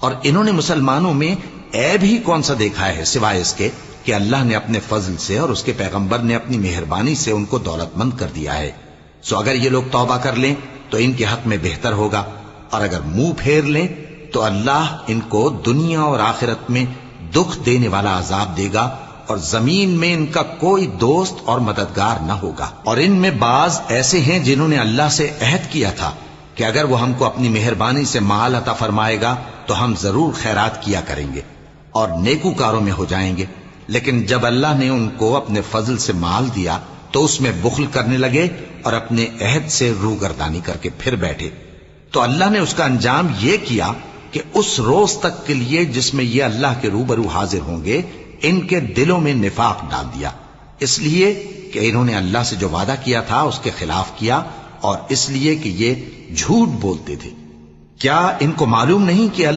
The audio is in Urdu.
اور انہوں نے مسلمانوں میں عیب ہی کون سا دیکھا ہے سوائے اس کے کہ اللہ نے اپنے فضل سے اور اس کے پیغمبر نے اپنی مہربانی سے ان کو دولت مند کر دیا ہے. سو اگر یہ لوگ توبہ کر لیں تو ان کے حق میں بہتر ہوگا، اور اگر منہ پھیر لیں تو اللہ ان کو دنیا اور آخرت میں دکھ دینے والا عذاب دے گا، اور زمین میں ان کا کوئی دوست اور مددگار نہ ہوگا. اور ان میں بعض ایسے ہیں جنہوں نے اللہ سے عہد کیا تھا کہ اگر وہ ہم کو اپنی مہربانی سے مال عطا فرمائے گا تو ہم ضرور خیرات کیا کریں گے اور نیکوکاروں میں ہو جائیں گے. لیکن جب اللہ نے ان کو اپنے فضل سے مال دیا تو اس میں بخل کرنے لگے اور اپنے عہد سے روگردانی کر کے پھر بیٹھے. تو اللہ نے اس کا انجام یہ کیا کہ اس روز تک کے لیے جس میں یہ اللہ کے روبرو حاضر ہوں گے ان کے دلوں میں نفاق ڈال دیا، اس لیے کہ انہوں نے اللہ سے جو وعدہ کیا تھا اس کے خلاف کیا، اور اس لیے کہ یہ جھوٹ بولتے تھے. کیا ان کو معلوم نہیں کہ